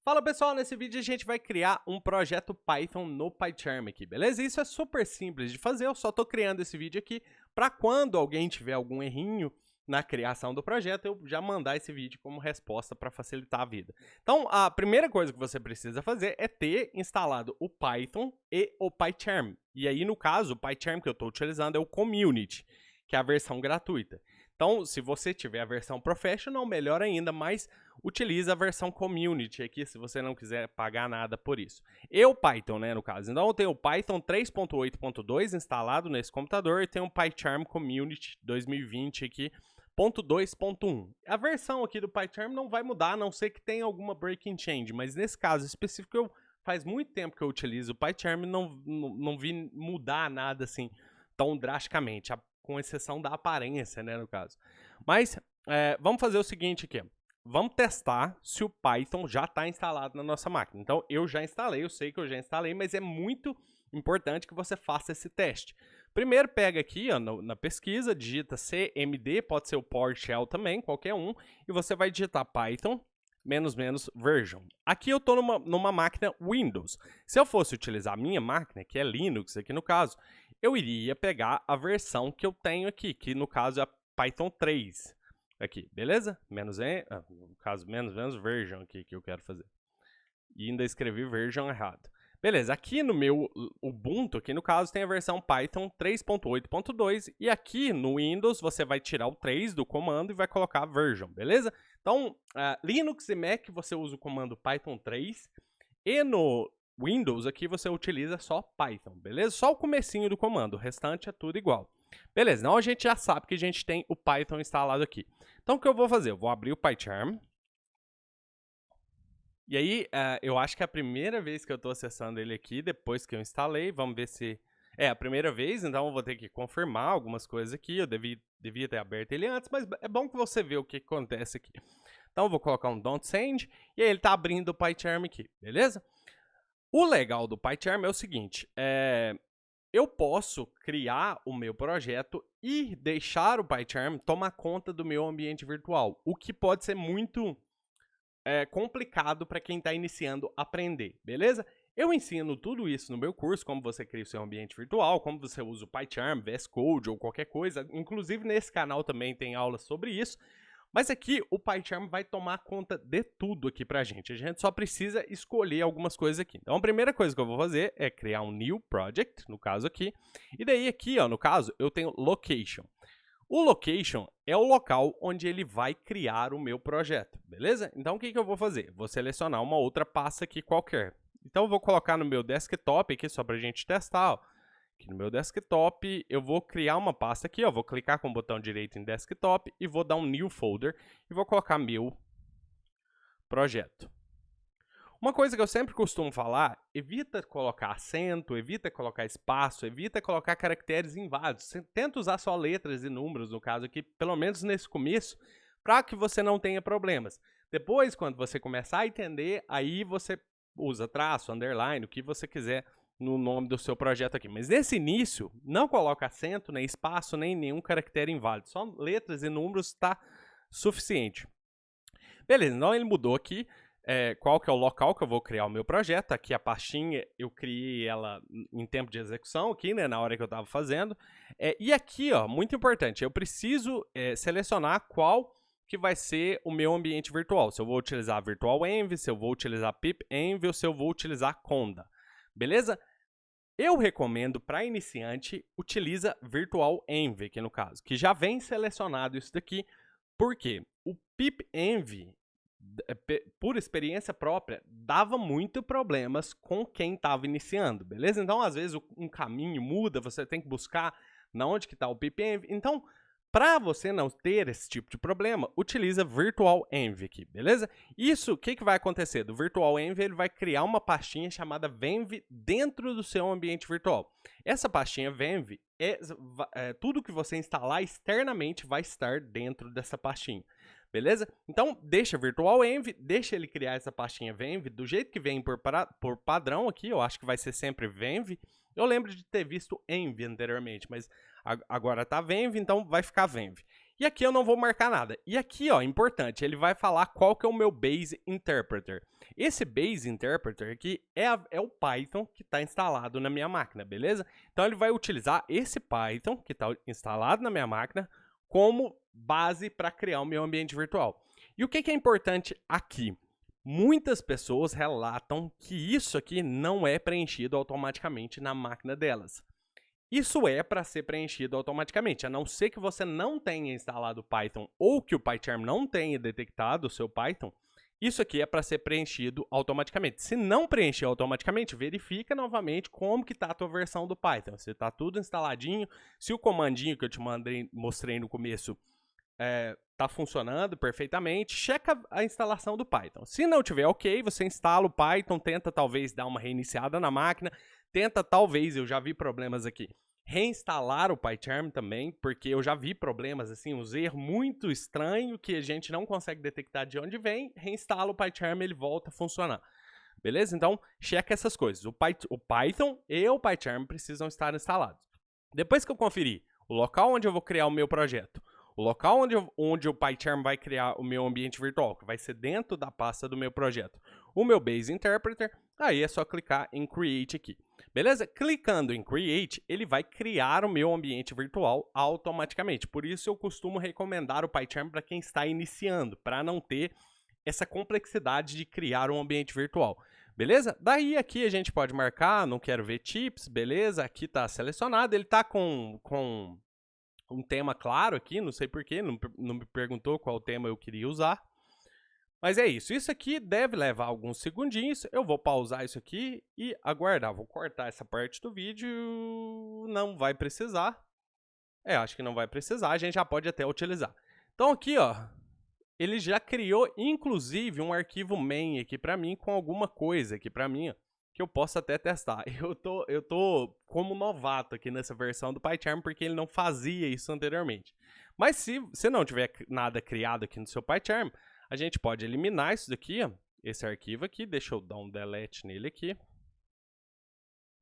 Fala pessoal, nesse vídeo a gente vai criar um projeto Python no PyCharm aqui, beleza? Isso é super simples de fazer, eu só tô criando esse vídeo aqui para quando alguém tiver algum errinho na criação do projeto, eu já mandar esse vídeo como resposta para facilitar a vida. Então, a primeira coisa que você precisa fazer é ter instalado o Python e o PyCharm. E aí, no caso, o PyCharm que eu estou utilizando é o Community, que é a versão gratuita. Então, se você tiver a versão Professional, melhor ainda, mas utiliza a versão Community aqui, se você não quiser pagar nada por isso. E o Python, né, no caso. Então, eu tenho o Python 3.8.2 instalado nesse computador e tenho o PyCharm Community 2020 aqui, 2.1. A versão aqui do PyCharm não vai mudar, a não ser que tenha alguma breaking change, mas nesse caso específico, faz muito tempo que eu utilizo o PyCharm e não vi mudar nada assim tão drasticamente, com exceção da aparência, né, no caso. Mas vamos fazer o seguinte aqui. Vamos testar se o Python já está instalado na nossa máquina. Então, eu já instalei, eu sei que eu já instalei, mas é muito importante que você faça esse teste. Primeiro, pega aqui ó, na pesquisa, digita cmd, pode ser o PowerShell também, qualquer um, e você vai digitar Python --version. Aqui eu estou numa máquina Windows. Se eu fosse utilizar a minha máquina, que é Linux aqui no caso, eu iria pegar a versão que eu tenho aqui, que no caso é a Python 3. Aqui, beleza? No caso, menos version aqui que eu quero fazer. E ainda escrevi version errado. Beleza, aqui no meu Ubuntu, aqui no caso, tem a versão Python 3.8.2 e aqui no Windows você vai tirar o 3 do comando e vai colocar version, beleza? Então, Linux e Mac você usa o comando Python 3 e no Windows aqui você utiliza só Python, beleza? Só o comecinho do comando, o restante é tudo igual. Beleza, então a gente já sabe que a gente tem o Python instalado aqui. Então o que eu vou fazer? Eu vou abrir o PyCharm. E aí, eu acho que é a primeira vez que eu estou acessando ele aqui, depois que eu instalei. Vamos ver se é a primeira vez, então eu vou ter que confirmar algumas coisas aqui. Eu devia ter aberto ele antes, mas é bom que você vê o que acontece aqui. Então eu vou colocar um don't send, e aí ele está abrindo o PyCharm aqui, beleza? O legal do PyCharm é o seguinte, eu posso criar o meu projeto e deixar o PyCharm tomar conta do meu ambiente virtual, o que pode ser muito complicado para quem está iniciando a aprender, beleza? Eu ensino tudo isso no meu curso, como você cria o seu ambiente virtual, como você usa o PyCharm, VS Code ou qualquer coisa. Inclusive nesse canal também tem aulas sobre isso. Mas aqui o PyCharm vai tomar conta de tudo aqui pra gente. A gente só precisa escolher algumas coisas aqui. Então a primeira coisa que eu vou fazer é criar um new project, no caso aqui. E daí aqui, ó, no caso, eu tenho location. O location é o local onde ele vai criar o meu projeto, beleza? Então o que eu vou fazer? Vou selecionar uma outra pasta aqui qualquer. Então eu vou colocar no meu desktop aqui, só pra gente testar, ó. Aqui no meu desktop, eu vou criar uma pasta aqui, ó. Vou clicar com o botão direito em desktop e vou dar um new folder e vou colocar meu projeto. Uma coisa que eu sempre costumo falar, evita colocar acento, evita colocar espaço, evita colocar caracteres inválidos. Tenta usar só letras e números, no caso aqui, pelo menos nesse começo, para que você não tenha problemas. Depois, quando você começar a entender, aí você usa traço, underline, o que você quiser no nome do seu projeto aqui. Mas nesse início, não coloca acento, nem espaço, nem nenhum caractere inválido. Só letras e números está suficiente. Beleza, então ele mudou aqui. Qual que é o local que eu vou criar o meu projeto. Aqui a pastinha, eu criei ela em tempo de execução, aqui, né, na hora que eu estava fazendo. E aqui, ó, muito importante, eu preciso selecionar qual que vai ser o meu ambiente virtual. Se eu vou utilizar VirtualEnv, se eu vou utilizar pipenv ou se eu vou utilizar Conda. Beleza? Eu recomendo para iniciante, utiliza VirtualEnv aqui no caso, que já vem selecionado isso daqui. Por quê? O pipenv, por experiência própria, dava muito problemas com quem estava iniciando, beleza? Então, às vezes, um caminho muda, você tem que buscar na onde que está o pipenv. Então, para você não ter esse tipo de problema, utiliza VirtualEnv aqui, beleza? Isso, o que vai acontecer? Do VirtualEnv, ele vai criar uma pastinha chamada venv dentro do seu ambiente virtual. Essa pastinha venv, tudo que você instalar externamente vai estar dentro dessa pastinha. Beleza? Então, deixa VirtualEnv, deixa ele criar essa pastinha venv do jeito que vem por padrão aqui, eu acho que vai ser sempre venv. Eu lembro de ter visto env anteriormente, mas agora tá venv, então vai ficar venv. E aqui eu não vou marcar nada. E aqui, ó, importante, ele vai falar qual que é o meu Base Interpreter. Esse Base Interpreter aqui é o Python que está instalado na minha máquina, beleza? Então ele vai utilizar esse Python que está instalado na minha máquina como base para criar o meu ambiente virtual. E o que é importante aqui? Muitas pessoas relatam que isso aqui não é preenchido automaticamente na máquina delas. Isso é para ser preenchido automaticamente, a não ser que você não tenha instalado Python ou que o PyCharm não tenha detectado o seu Python, isso aqui é para ser preenchido automaticamente. Se não preencher automaticamente, verifica novamente como que está a tua versão do Python. Se está tudo instaladinho, se o comandinho que eu te mostrei no começo está funcionando perfeitamente, checa a instalação do Python. Se não tiver ok, você instala o Python, tenta talvez dar uma reiniciada na máquina, tenta talvez, eu já vi problemas aqui, reinstalar o PyCharm também, porque eu já vi problemas, assim, uns erros muito estranhos que a gente não consegue detectar de onde vem, reinstala o PyCharm, ele volta a funcionar. Beleza? Então, checa essas coisas. O Python e o PyCharm precisam estar instalados. Depois que eu conferir o local onde eu vou criar o meu projeto, o local onde o PyCharm vai criar o meu ambiente virtual, que vai ser dentro da pasta do meu projeto, o meu Base Interpreter, aí é só clicar em Create aqui. Beleza? Clicando em Create, ele vai criar o meu ambiente virtual automaticamente. Por isso eu costumo recomendar o PyCharm para quem está iniciando, para não ter essa complexidade de criar um ambiente virtual. Beleza? Daí aqui a gente pode marcar, não quero ver chips, beleza? Aqui está selecionado, ele está com um tema claro aqui, não sei porquê, não me perguntou qual tema eu queria usar. Mas é isso, isso aqui deve levar alguns segundinhos, eu vou pausar isso aqui e aguardar. Vou cortar essa parte do vídeo, não vai precisar. Acho que não vai precisar, a gente já pode até utilizar. Então aqui, ó, ele já criou inclusive um arquivo main aqui pra mim com alguma coisa aqui pra mim, ó, que eu posso até testar. Eu tô como novato aqui nessa versão do PyCharm porque ele não fazia isso anteriormente. Mas se não tiver nada criado aqui no seu PyCharm, a gente pode eliminar isso daqui, ó, esse arquivo aqui. Deixa eu dar um delete nele aqui.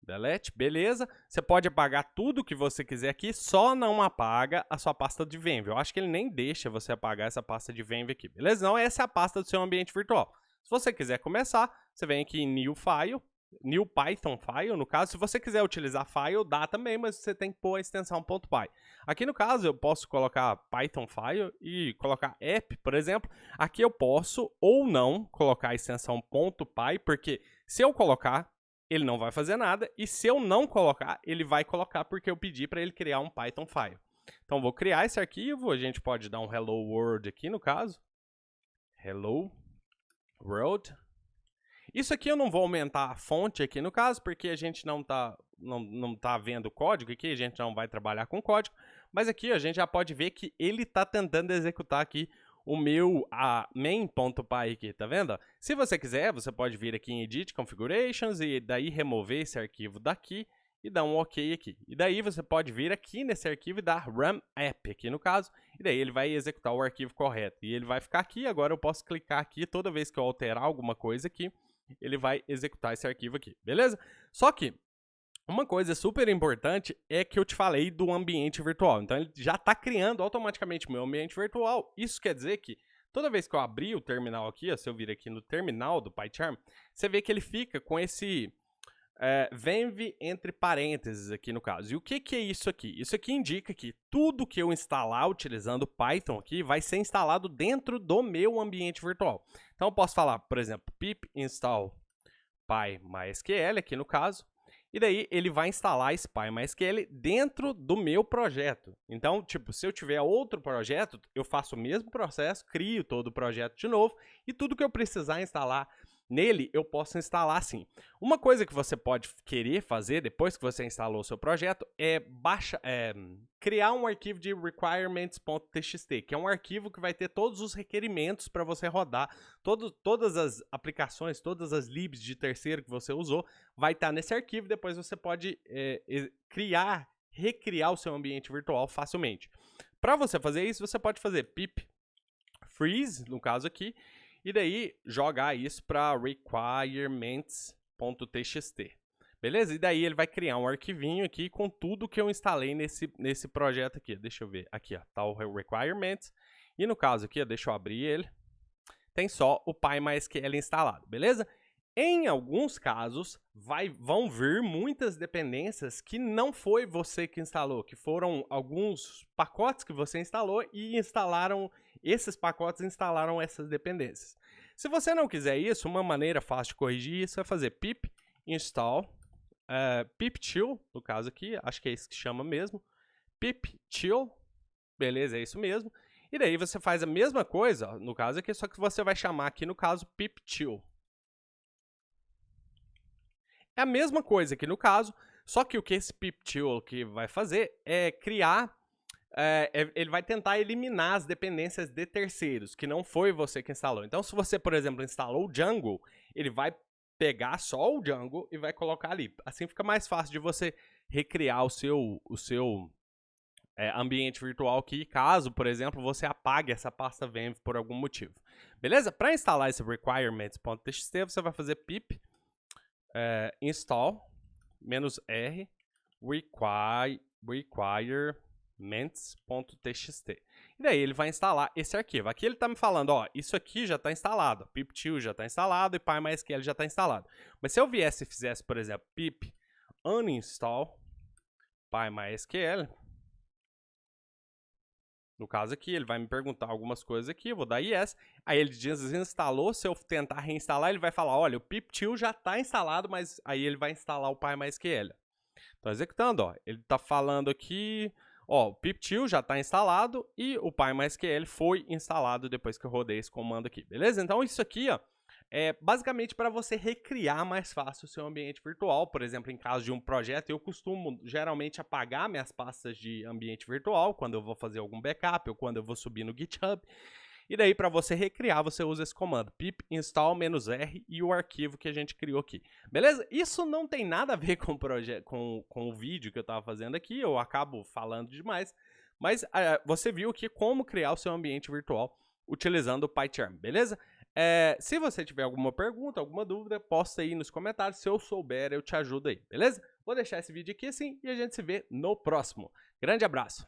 Delete, beleza. Você pode apagar tudo que você quiser aqui, só não apaga a sua pasta de Venv. Eu acho que ele nem deixa você apagar essa pasta de Venv aqui, beleza? Não, essa é a pasta do seu ambiente virtual. Se você quiser começar, você vem aqui em New File, New Python File, no caso. Se você quiser utilizar file, dá também, mas você tem que pôr a extensão .py. Aqui no caso, eu posso colocar Python File e colocar app, por exemplo. Aqui eu posso ou não colocar a extensão .py, porque se eu colocar, ele não vai fazer nada, e se eu não colocar, ele vai colocar porque eu pedi para ele criar um Python File. Então, vou criar esse arquivo, a gente pode dar um Hello World aqui no caso. Hello World. Isso aqui eu não vou aumentar a fonte aqui no caso, porque a gente não tá vendo o código aqui, a gente não vai trabalhar com código, mas aqui a gente já pode ver que ele está tentando executar aqui o meu main.py aqui, tá vendo? Se você quiser, você pode vir aqui em Edit Configurations e daí remover esse arquivo daqui e dar um OK aqui. E daí você pode vir aqui nesse arquivo e dar Run App aqui no caso, e daí ele vai executar o arquivo correto. E ele vai ficar aqui, agora eu posso clicar aqui, toda vez que eu alterar alguma coisa aqui, ele vai executar esse arquivo aqui, beleza? Só que uma coisa super importante é que eu te falei do ambiente virtual. Então, ele já está criando automaticamente o meu ambiente virtual. Isso quer dizer que toda vez que eu abrir o terminal aqui, ó, se eu vir aqui no terminal do PyCharm, você vê que ele fica com esse Venv entre parênteses aqui no caso. E o que é isso aqui? Isso aqui indica que tudo que eu instalar utilizando Python aqui vai ser instalado dentro do meu ambiente virtual. Então, eu posso falar, por exemplo, pip install PyMySQL aqui no caso. E daí ele vai instalar esse PyMySQL dentro do meu projeto. Então, tipo, se eu tiver outro projeto, eu faço o mesmo processo, crio todo o projeto de novo e tudo que eu precisar instalar nele, eu posso instalar assim. Uma coisa que você pode querer fazer depois que você instalou o seu projeto é criar um arquivo de requirements.txt, que é um arquivo que vai ter todos os requerimentos para você rodar. Todas as aplicações, todas as libs de terceiro que você usou, vai estar nesse arquivo. Depois você pode recriar o seu ambiente virtual facilmente. Para você fazer isso, você pode fazer pip freeze, no caso aqui, e daí jogar isso para requirements.txt. Beleza? E daí ele vai criar um arquivinho aqui com tudo que eu instalei nesse projeto aqui. Deixa eu ver. Aqui, ó, tá o requirements. E no caso aqui, ó, deixa eu abrir ele. Tem só o PyMySQL instalado, beleza? Em alguns casos, vão vir muitas dependências que não foi você que instalou, que foram alguns pacotes que você instalou e esses pacotes instalaram essas dependências. Se você não quiser isso, uma maneira fácil de corrigir isso é fazer pip install pip-chill, no caso aqui, acho que é isso que chama mesmo, pip-chill, beleza, é isso mesmo. E daí você faz a mesma coisa, ó, no caso aqui, só que você vai chamar aqui, no caso, pip-chill. É a mesma coisa aqui no caso, só que o que esse pip-chill aqui vai fazer é criar, ele vai tentar eliminar as dependências de terceiros, que não foi você que instalou. Então, se você, por exemplo, instalou o Django, ele vai pegar só o Django e vai colocar ali. Assim fica mais fácil de você recriar o seu ambiente virtual aqui, caso, por exemplo, você apague essa pasta venv por algum motivo. Beleza? Para instalar esse requirements.txt, você vai fazer pip install -r requirements.txt. E daí ele vai instalar esse arquivo. Aqui ele está me falando, ó, isso aqui já está instalado, pip-chill já está instalado e PyMySQL já está instalado. Mas se eu viesse e fizesse, por exemplo, pip uninstall PyMySQL, no caso aqui, ele vai me perguntar algumas coisas aqui, eu vou dar yes. Aí ele desinstalou, se eu tentar reinstalar, ele vai falar, olha, o pip-chill já está instalado, mas aí ele vai instalar o PyMySQL. Então, executando, ó, ele está falando aqui, ó, o pip-chill já está instalado e o PyMySQL foi instalado depois que eu rodei esse comando aqui, beleza? Então, isso aqui, ó, é basicamente para você recriar mais fácil o seu ambiente virtual. Por exemplo, em caso de um projeto, eu costumo geralmente apagar minhas pastas de ambiente virtual quando eu vou fazer algum backup ou quando eu vou subir no GitHub. E daí, para você recriar, você usa esse comando, pip install -r e o arquivo que a gente criou aqui. Beleza? Isso não tem nada a ver com o vídeo que eu estava fazendo aqui, eu acabo falando demais, mas você viu aqui como criar o seu ambiente virtual utilizando o PyCharm, beleza? Se você tiver alguma pergunta, alguma dúvida, posta aí nos comentários. Se eu souber, eu te ajudo aí, beleza? Vou deixar esse vídeo aqui assim e a gente se vê no próximo. Grande abraço!